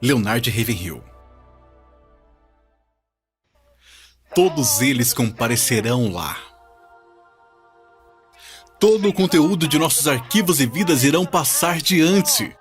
Leonard Ravenhill. Todos eles comparecerão lá. Todo o conteúdo de nossos arquivos e vidas irão passar diante.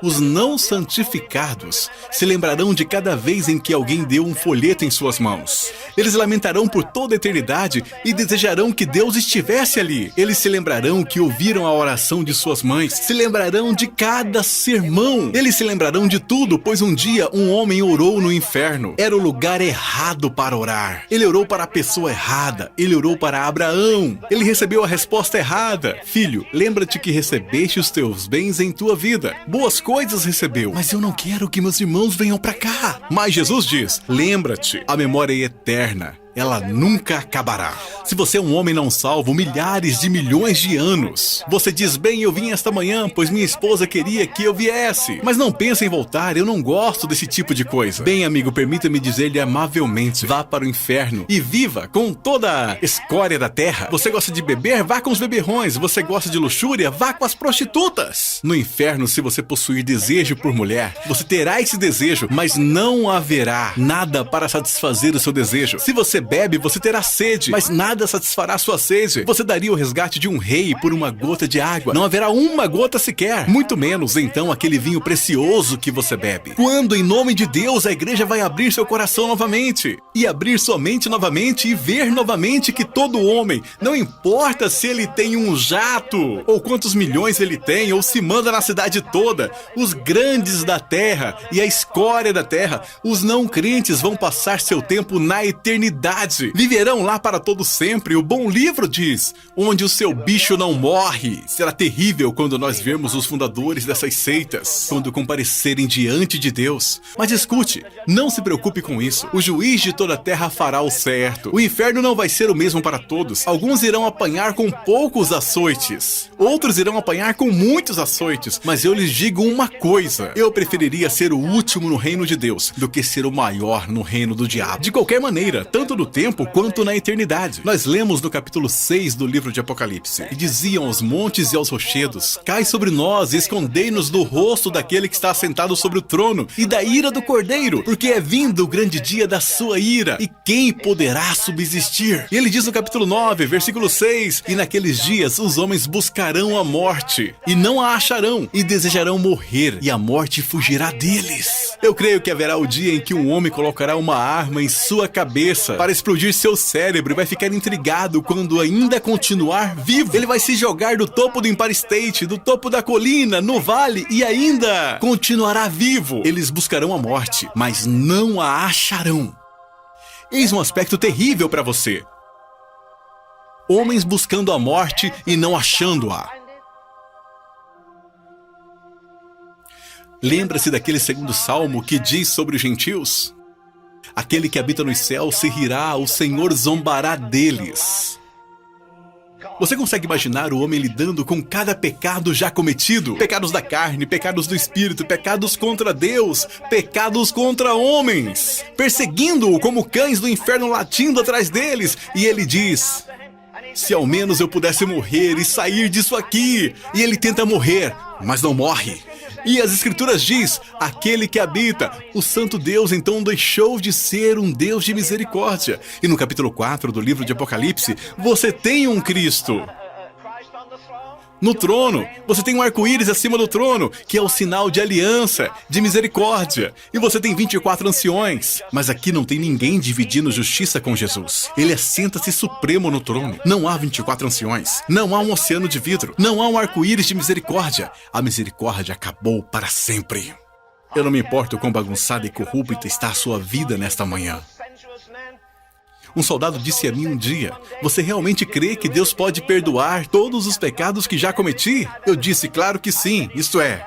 Os não santificados se lembrarão de cada vez em que alguém deu um folheto em suas mãos. Eles lamentarão por toda a eternidade e desejarão que Deus estivesse ali. Eles se lembrarão que ouviram a oração de suas mães. Se lembrarão de cada sermão. Eles se lembrarão de tudo, pois um dia um homem orou no inferno. Era o lugar errado para orar. Ele orou para a pessoa errada. Ele orou para Abraão. Ele recebeu a resposta errada. Filho, lembra-te que recebeste os teus bens em tua vida. Boas coisas recebeu, mas eu não quero que meus irmãos venham pra cá. Mas Jesus diz, lembra-te, a memória é eterna. Ela nunca acabará. Se você é um homem não salvo, milhares de milhões de anos. Você diz, bem, eu vim esta manhã, pois minha esposa queria que eu viesse. Mas não pensa em voltar, eu não gosto desse tipo de coisa. Bem, amigo, permita-me dizer-lhe amavelmente, vá para o inferno e viva com toda a escória da terra. Você gosta de beber? Vá com os beberrões. Você gosta de luxúria? Vá com as prostitutas. No inferno, se você possuir desejo por mulher, você terá esse desejo, mas não haverá nada para satisfazer o seu desejo. Se você bebe, você terá sede, mas nada satisfará sua sede. Você daria o resgate de um rei por uma gota de água. Não haverá uma gota sequer. Muito menos, então, aquele vinho precioso que você bebe. Quando, em nome de Deus, a igreja vai abrir seu coração novamente, e abrir sua mente novamente, e ver novamente que todo homem, não importa se ele tem um jato, ou quantos milhões ele tem, ou se manda na cidade toda, os grandes da terra e a escória da terra, os não crentes vão passar seu tempo na eternidade. Viverão lá para todo sempre. O bom livro diz, onde o seu bicho não morre. Será terrível quando nós vermos os fundadores dessas seitas, quando comparecerem diante de Deus. Mas escute, não se preocupe com isso. O juiz de toda a terra fará o certo. O inferno não vai ser o mesmo para todos. Alguns irão apanhar com poucos açoites. Outros irão apanhar com muitos açoites. Mas eu lhes digo uma coisa. Eu preferiria ser o último no reino de Deus do que ser o maior no reino do diabo. De qualquer maneira, tanto no tempo quanto na eternidade. Nós lemos no capítulo 6 do livro de Apocalipse, e diziam aos montes e aos rochedos, cai sobre nós e escondei-nos do rosto daquele que está assentado sobre o trono e da ira do Cordeiro, porque é vindo o grande dia da sua ira, e quem poderá subsistir? E ele diz no capítulo 9, versículo 6, e naqueles dias os homens buscarão a morte, e não a acharão, e desejarão morrer, e a morte fugirá deles. Eu creio que haverá o dia em que um homem colocará uma arma em sua cabeça para explodir seu cérebro e vai ficar intrigado quando ainda continuar vivo. Ele vai se jogar do topo do Empire State, do topo da colina, no vale e ainda continuará vivo. Eles buscarão a morte, mas não a acharão. Eis um aspecto terrível para você. Homens buscando a morte e não achando-a. Lembra-se daquele segundo salmo que diz sobre os gentios? Aquele que habita nos céus se rirá, o Senhor zombará deles. Você consegue imaginar o homem lidando com cada pecado já cometido? Pecados da carne, pecados do espírito, pecados contra Deus, pecados contra homens, perseguindo-o como cães do inferno latindo atrás deles. E ele diz, se ao menos eu pudesse morrer e sair disso aqui. E ele tenta morrer, mas não morre. E as escrituras diz, aquele que habita, o santo Deus então deixou de ser um Deus de misericórdia. E no capítulo 4 do livro de Apocalipse, você tem um Cristo. No trono, você tem um arco-íris acima do trono, que é o sinal de aliança, de misericórdia. E você tem 24 anciões. Mas aqui não tem ninguém dividindo justiça com Jesus. Ele assenta-se supremo no trono. Não há 24 anciões. Não há um oceano de vidro. Não há um arco-íris de misericórdia. A misericórdia acabou para sempre. Eu não me importo quão bagunçada e corrupta está a sua vida nesta manhã. Um soldado disse a mim um dia, você realmente crê que Deus pode perdoar todos os pecados que já cometi? Eu disse, claro que sim, isto é,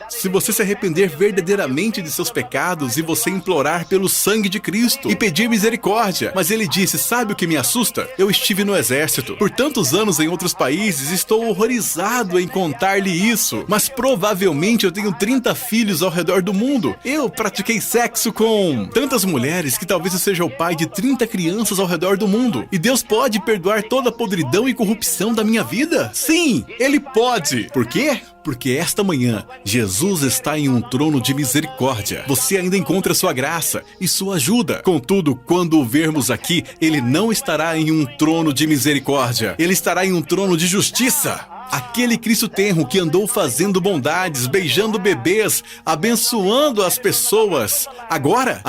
se você se arrepender verdadeiramente de seus pecados e você implorar pelo sangue de Cristo e pedir misericórdia. Mas ele disse, sabe o que me assusta? Eu estive no exército. Por tantos anos em outros países, estou horrorizado em contar-lhe isso. Mas provavelmente eu tenho 30 filhos ao redor do mundo. Eu pratiquei sexo com tantas mulheres que talvez eu seja o pai de 30 crianças ao redor do mundo. E Deus pode perdoar toda a podridão e corrupção da minha vida? Sim, Ele pode. Por quê? Porque esta manhã, Jesus está em um trono de misericórdia. Você ainda encontra sua graça e sua ajuda. Contudo, quando o vermos aqui, ele não estará em um trono de misericórdia. Ele estará em um trono de justiça. Aquele Cristo tenro que andou fazendo bondades, beijando bebês, abençoando as pessoas. Agora,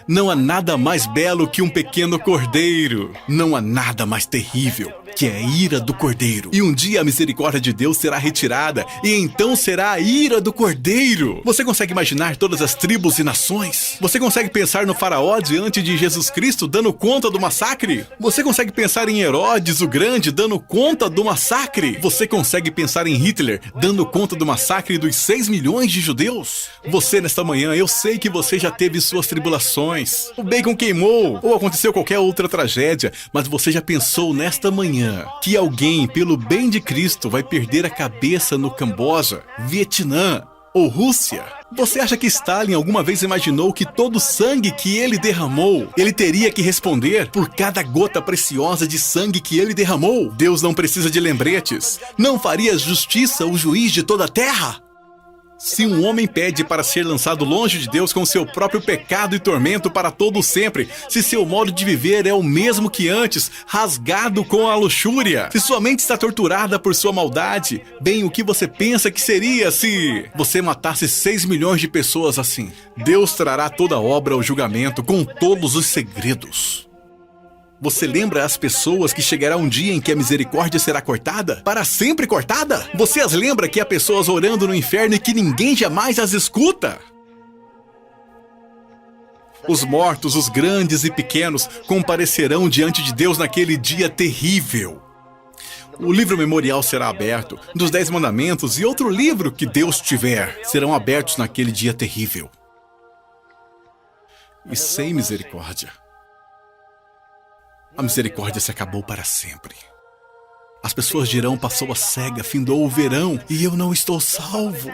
não há nada mais belo que um pequeno cordeiro. Não há nada mais terrível que é a ira do cordeiro. E um dia a misericórdia de Deus será retirada, e então será a ira do cordeiro. Você consegue imaginar todas as tribos e nações? Você consegue pensar no faraó diante de Jesus Cristo dando conta do massacre? Você consegue pensar em Herodes o Grande dando conta do massacre? Você consegue pensar em Hitler dando conta do massacre dos 6 milhões de judeus? Você, nesta manhã, eu sei que você já teve suas tribulações. O bacon queimou, ou aconteceu qualquer outra tragédia, mas você já pensou nesta manhã que alguém, pelo bem de Cristo, vai perder a cabeça no Camboja, Vietnã ou Rússia? Você acha que Stalin alguma vez imaginou que todo o sangue que ele derramou, ele teria que responder por cada gota preciosa de sangue que ele derramou? Deus não precisa de lembretes. Não faria justiça o juiz de toda a terra? Se um homem pede para ser lançado longe de Deus com seu próprio pecado e tormento para todo sempre, se seu modo de viver é o mesmo que antes, rasgado com a luxúria, se sua mente está torturada por sua maldade, bem, o que você pensa que seria se você matasse 6 milhões de pessoas assim? Deus trará toda a obra ao julgamento com todos os segredos. Você lembra as pessoas que chegará um dia em que a misericórdia será cortada? Para sempre cortada? Você as lembra que há pessoas orando no inferno e que ninguém jamais as escuta? Os mortos, os grandes e pequenos, comparecerão diante de Deus naquele dia terrível. O livro memorial será aberto, dos 10 mandamentos e outro livro que Deus tiver serão abertos naquele dia terrível. E sem misericórdia. A misericórdia se acabou para sempre. As pessoas dirão, passou a cega, findou o verão, e eu não estou salvo.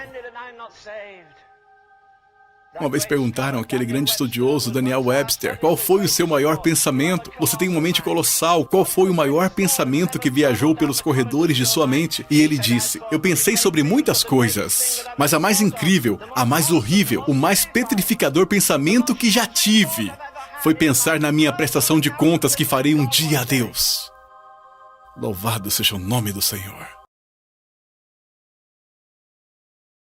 Uma vez perguntaram àquele grande estudioso, Daniel Webster, qual foi o seu maior pensamento? Você tem uma mente colossal, qual foi o maior pensamento que viajou pelos corredores de sua mente? E ele disse, eu pensei sobre muitas coisas, mas a mais incrível, a mais horrível, o mais petrificador pensamento que já tive foi pensar na minha prestação de contas que farei um dia a Deus. Louvado seja o nome do Senhor.